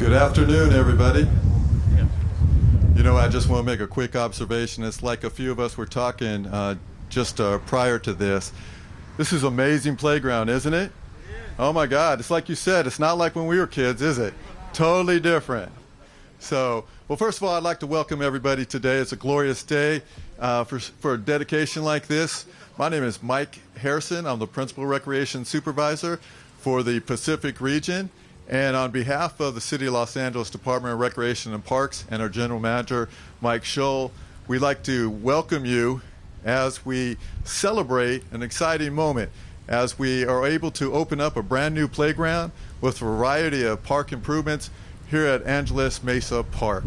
Good afternoon, everybody. You know, I just want to make a quick observation. It's like a few of us were talking just prior to this. This is an amazing playground, isn't it? Oh my God, it's like you said, it's not like when we were kids, is it? Totally different. So, well, first of all, I'd like to welcome everybody today. It's a glorious day for a dedication like this. My name is Mike Harrison. I'm the Principal Recreation Supervisor for the Pacific Region. And on behalf of the City of Los Angeles Department of Recreation and Parks and our General Manager, Mike Scholl, we'd like to welcome you as we celebrate an exciting moment, as we are able to open up a brand new playground with a variety of park improvements here at Angeles Mesa Park.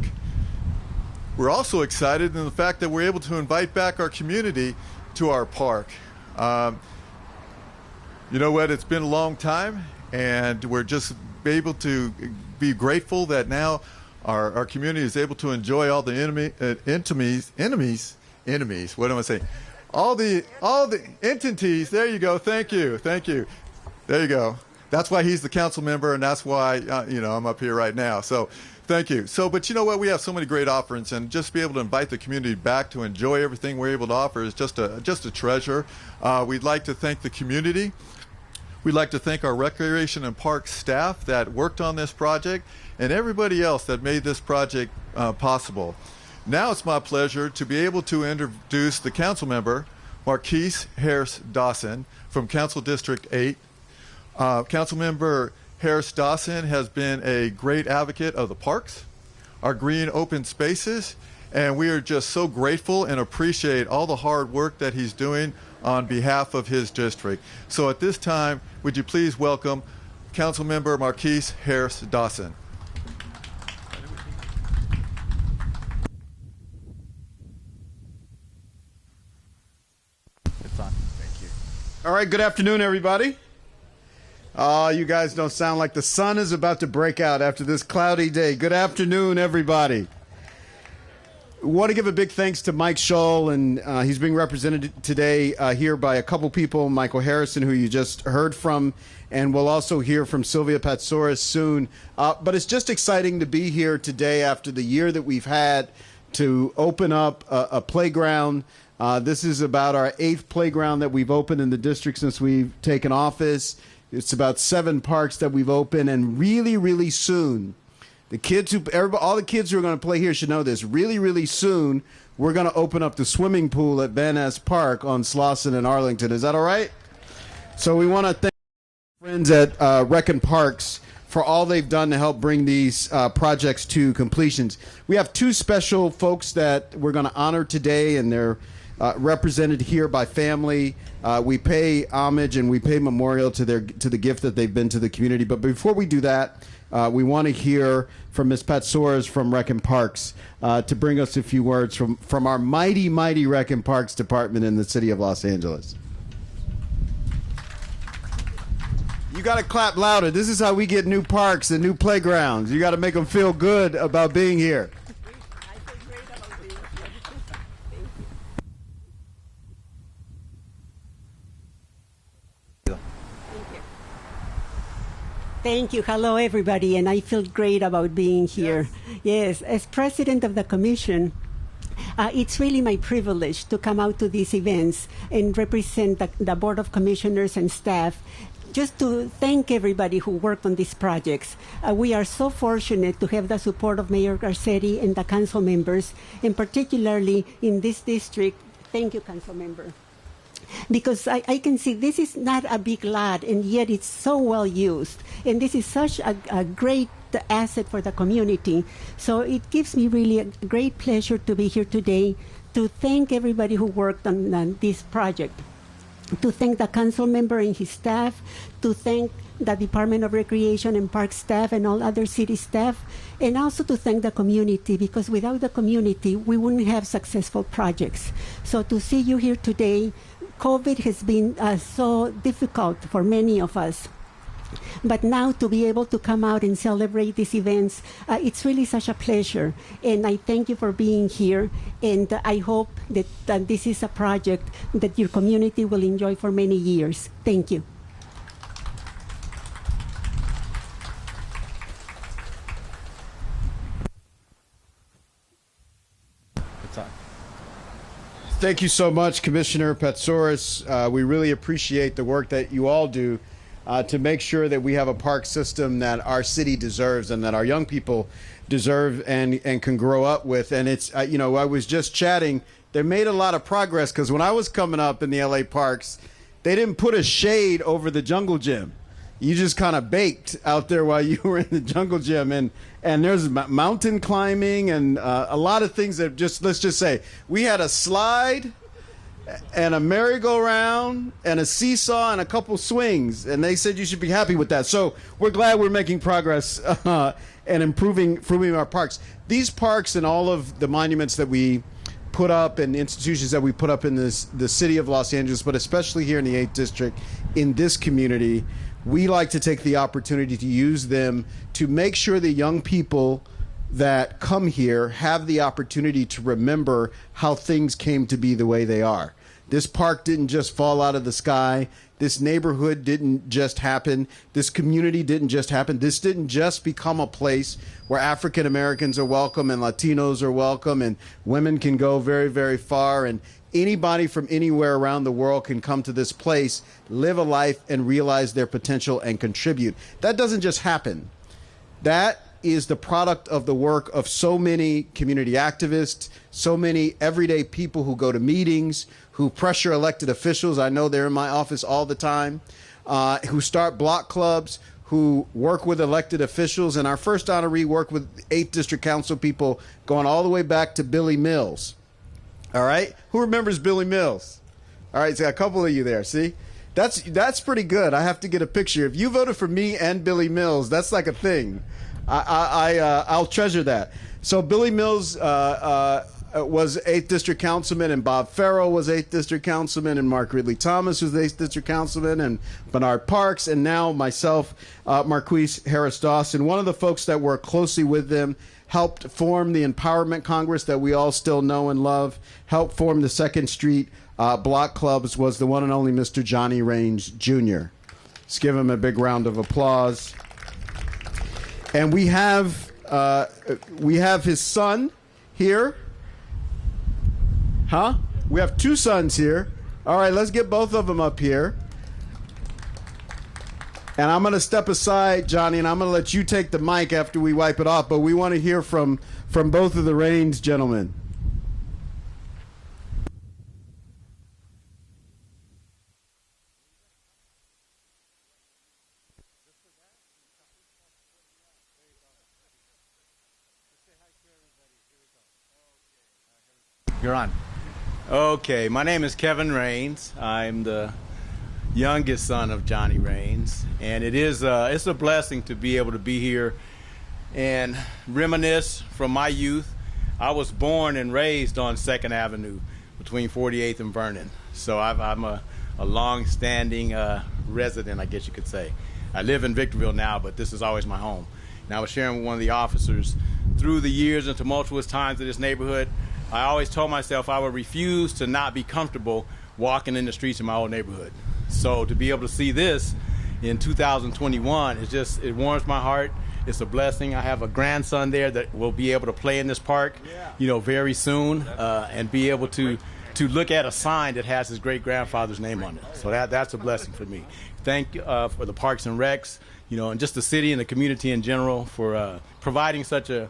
We're also excited in the fact that we're able to invite back our community to our park. You know what, it's been a long time, and we're just able to be grateful that now our community is able to enjoy all the enemies, what am I saying? All the entities, there you go, thank you. There you go. That's why he's the council member, and that's why, I'm up here right now. So thank you. So, but you know what? We have so many great offerings, and just be able to invite the community back to enjoy everything we're able to offer is just a treasure. We'd like to thank the community. We'd like to thank our Recreation and Parks staff that worked on this project and everybody else that made this project possible. Now it's my pleasure to be able to introduce the Councilmember Marqueece Harris-Dawson from Council District 8. Councilmember Harris-Dawson has been a great advocate of the parks, our green open spaces, and we are just so grateful and appreciate all the hard work that he's doing on behalf of his district. So at this time, would you please welcome Councilmember Marqueece Harris-Dawson. It's on. Thank you. All right, good afternoon, everybody. You guys don't sound like the sun is about to break out after this cloudy day. Good afternoon, everybody. Want to give a big thanks to Mike Scholl, and he's being represented today here by a couple people, Michael Harrison, who you just heard from, and we'll also hear from Sylvia Patsouris soon. But it's just exciting to be here today after the year that we've had to open up a playground. This is about our 8th playground that we've opened in the district since we've taken office. It's about 7 parks that we've opened, and really, really soon, all the kids who are going to play here should know this. Really, really soon, we're going to open up the swimming pool at Van Ness Park on Slauson and Arlington. Is that all right? So we want to thank friends at Rec&Parks for all they've done to help bring these projects to completions. We have 2 special folks that we're going to honor today, and they're represented here by family. We pay homage and we pay memorial to the gift that they've been to the community. But before we do that, we want to hear from Ms. Patsouris from Rec&Parks to bring us a few words from our mighty, mighty Rec&Parks department in the city of Los Angeles. You got to clap louder. This is how we get new parks and new playgrounds. You got to make them feel good about being here. Thank you. Hello, everybody, and I feel great about being here. Yes, as president of the commission, it's really my privilege to come out to these events and represent the Board of Commissioners and staff, just to thank everybody who worked on these projects. We are so fortunate to have the support of Mayor Garcetti and the council members, and particularly in this district. Thank you, council member. Because I can see this is not a big lot, and yet it's so well used. And this is such a great asset for the community. So it gives me really a great pleasure to be here today to thank everybody who worked on this project, to thank the council member and his staff, to thank the Department of Recreation and Park staff and all other city staff, and also to thank the community, because without the community, we wouldn't have successful projects. So to see you here today, COVID has been so difficult for many of us. But now to be able to come out and celebrate these events, it's really such a pleasure. And I thank you for being here. And I hope that this is a project that your community will enjoy for many years. Thank you. Thank you so much, Commissioner Patsoris. We really appreciate the work that you all do to make sure that we have a park system that our city deserves and that our young people deserve and can grow up with. And it's, you know, I was just chatting. They made a lot of progress because when I was coming up in the LA parks, they didn't put a shade over the jungle gym. You just kind of baked out there while you were in the jungle gym, and there's mountain climbing and a lot of things that just, let's just say, we had a slide and a merry-go-round and a seesaw and a couple swings, and they said you should be happy with that. So we're glad we're making progress and improving our parks. These parks and all of the monuments that we put up and institutions that we put up in the city of Los Angeles, but especially here in the 8th District, in this community, we like to take the opportunity to use them to make sure the young people that come here have the opportunity to remember how things came to be the way they are. This park didn't just fall out of the sky. This neighborhood didn't just happen. This community didn't just happen. This didn't just become a place where African Americans are welcome and Latinos are welcome and women can go very, very far, and anybody from anywhere around the world can come to this place, live a life, and realize their potential and contribute. That doesn't just happen. That is the product of the work of so many community activists, so many everyday people who go to meetings, who pressure elected officials. I know they're in my office all the time, who start block clubs, who work with elected officials. And our first honoree worked with 8th District Council people going all the way back to Billy Mills. All right? Who remembers Billy Mills? All right, so a couple of you there, see? That's pretty good. I have to get a picture. If you voted for me and Billy Mills, that's like a thing. I'll treasure that. So Billy Mills was 8th District Councilman, and Bob Farrell was 8th District Councilman, and Mark Ridley Thomas was 8th District Councilman, and Bernard Parks, and now myself, Marqueece Harris-Dawson. One of the folks that worked closely with them, helped form the Empowerment Congress that we all still know and love, helped form the 2nd Street block clubs, was the one and only Mr. Johnny Raines Jr. Let's give him a big round of applause. And we have his son here. Huh? We have 2 sons here. All right, let's get both of them up here. And I'm going to step aside, Johnny, and I'm going to let you take the mic after we wipe it off. But we want to hear from both of the Raines gentlemen. You're on. Okay, my name is Kevin Raines. I'm the youngest son of Johnny Raines, and it's a blessing to be able to be here and reminisce from my youth. I was born and raised on 2nd Avenue between 48th and Vernon, so I'm a long-standing resident, I guess you could say. I live in Victorville now, but this is always my home. And I was sharing with one of the officers, through the years and tumultuous times of this neighborhood, I always told myself I would refuse to not be comfortable walking in the streets of my old neighborhood. So to be able to see this in 2021, it warms my heart. It's a blessing. I have a grandson there that will be able to play in this park, very soon, and be able to look at a sign that has his great-grandfather's name on it. So that's a blessing for me. Thank you for the Parks and Recs, and just the city and the community in general for providing such an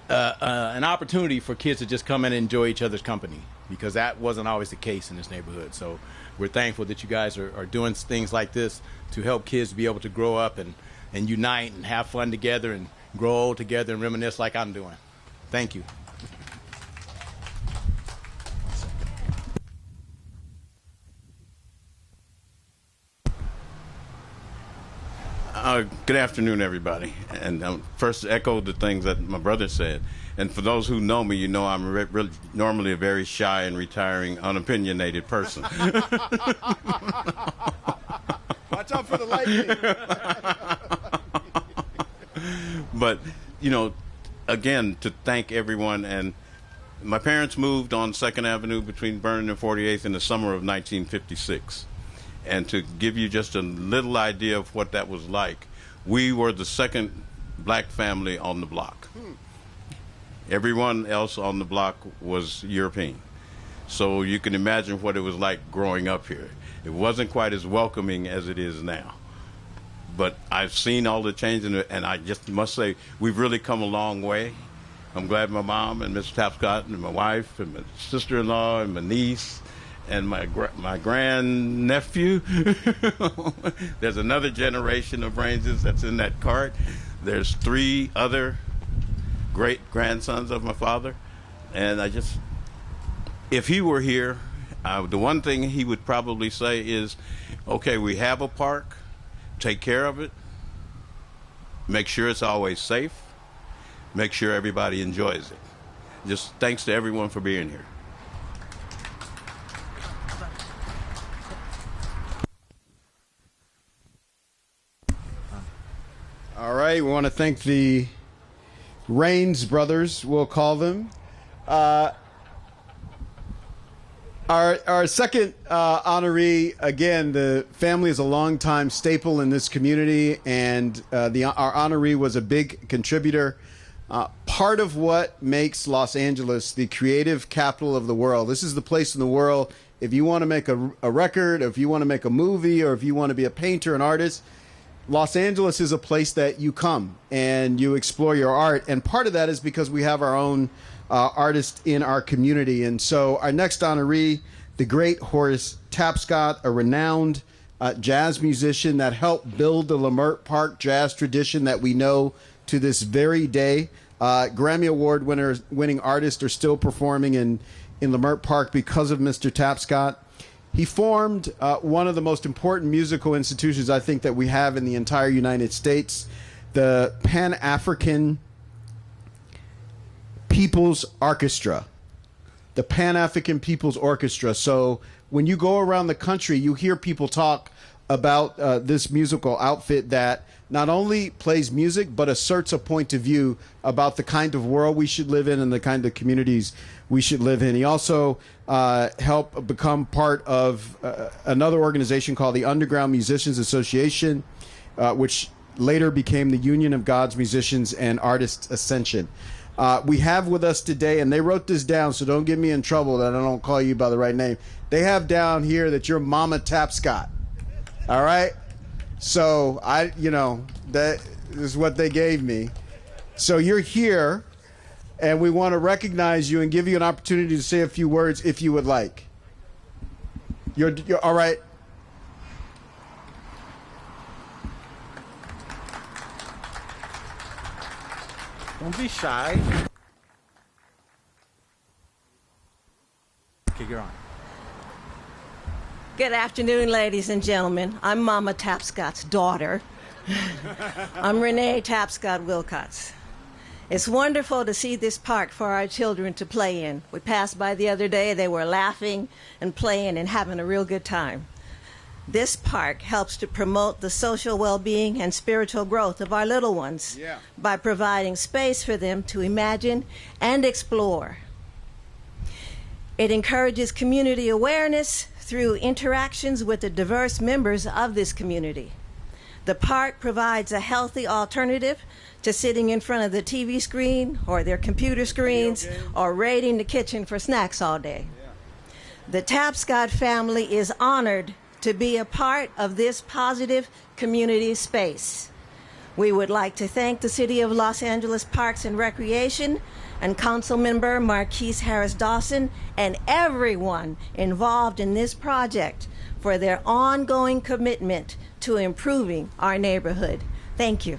opportunity for kids to just come in and enjoy each other's company, because that wasn't always the case in this neighborhood. So we're thankful that you guys are doing things like this to help kids be able to grow up and unite and have fun together and grow old together and reminisce like I'm doing. Thank you. Good afternoon, everybody. And first, echo the things that my brother said. And for those who know me, you know I'm normally a very shy and retiring, unopinionated person. Watch out for the lightning. But, again, to thank everyone. And my parents moved on 2nd Avenue between Vernon and 48th in the summer of 1956. And to give you just a little idea of what that was like, we were the 2nd black family on the block. Everyone else on the block was European. So you can imagine what it was like growing up here. It wasn't quite as welcoming as it is now. But I've seen all the change in it, and I just must say we've really come a long way. I'm glad my mom and Mr. Tapscott and my wife and my sister-in-law and my niece and my grandnephew. There's another generation of Rainses that's in that cart. There's 3 other great-grandsons of my father. And if he were here, the one thing he would probably say is, okay, we have a park, take care of it, make sure it's always safe, make sure everybody enjoys it. Just thanks to everyone for being here. All right, we want to thank the Rains brothers, we'll call them. Our second honoree, again, the family is a longtime staple in this community, and our honoree was a big contributor. Part of what makes Los Angeles the creative capital of the world. This is the place in the world, if you want to make a record, or if you want to make a movie, or if you want to be a painter, an artist, Los Angeles is a place that you come and you explore your art. And part of that is because we have our own artists in our community. And so our next honoree, the great Horace Tapscott, a renowned jazz musician that helped build the Leimert Park jazz tradition that we know to this very day. Grammy Award winning artists are still performing in Leimert Park because of Mr. Tapscott. He formed one of the most important musical institutions I think that we have in the entire United States, the Pan-African People's Orchestra. The Pan-African People's Orchestra. So when you go around the country, you hear people talk about this musical outfit that not only plays music, but asserts a point of view about the kind of world we should live in and the kind of communities we should live in. He also helped become part of another organization called the Underground Musicians Association, which later became the Union of God's Musicians and Artists Ascension. We have with us today, and they wrote this down, so don't get me in trouble that I don't call you by the right name. They have down here that you're Mama Tapscott. All right? So, that is what they gave me. So you're here, and we want to recognize you and give you an opportunity to say a few words if you would like. You're all right? Don't be shy. Okay, you're on. Good afternoon, ladies and gentlemen. I'm Mama Tapscott's daughter. I'm Renee Tapscott Wilcox. It's wonderful to see this park for our children to play in. We passed by the other day. They were laughing and playing and having a real good time. This park helps to promote the social well-being and spiritual growth of our little ones by providing space for them to imagine and explore. It encourages community awareness through interactions with the diverse members of this community. The park provides a healthy alternative to sitting in front of the TV screen or their computer screens or raiding the kitchen for snacks all day. The Tapscott family is honored to be a part of this positive community space. We would like to thank the City of Los Angeles Parks and Recreation and Councilmember Marqueece Harris-Dawson and everyone involved in this project for their ongoing commitment to improving our neighborhood. Thank you.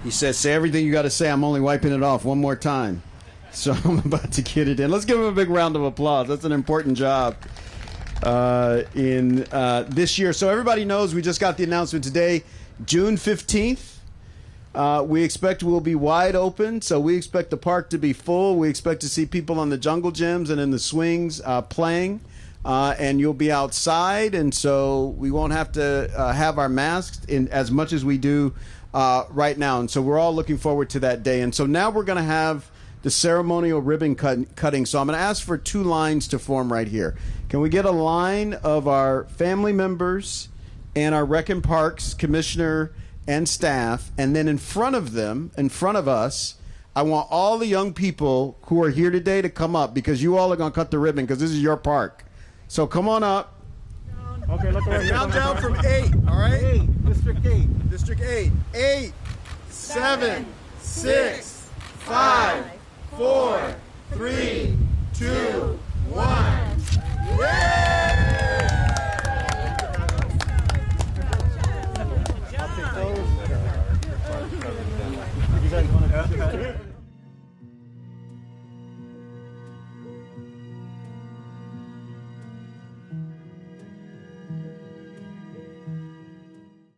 He says, say everything you got to say. I'm only wiping it off one more time. So I'm about to get it in. Let's give him a big round of applause. That's an important job in this year. So everybody knows we just got the announcement today, June 15th. We expect we'll be wide open. So we expect the park to be full. We expect to see people on the jungle gyms and in the swings playing. And you'll be outside. And so we won't have to have our masks in as much as we do right now. And so we're all looking forward to that day. And so now we're going to have the ceremonial ribbon cutting. So I'm going to ask for 2 lines to form right here. Can we get a line of our family members and our Rec&Parks commissioner and staff, and then in front of them, in front of us, I want all the young people who are here today to come up, because you all are going to cut the ribbon, because this is your park. So come on up. Okay, look around. Count down from 8, all right? 8, District 8. District 8. 8, 7, 6, 5, 4, 3, 2, 1. Yeah!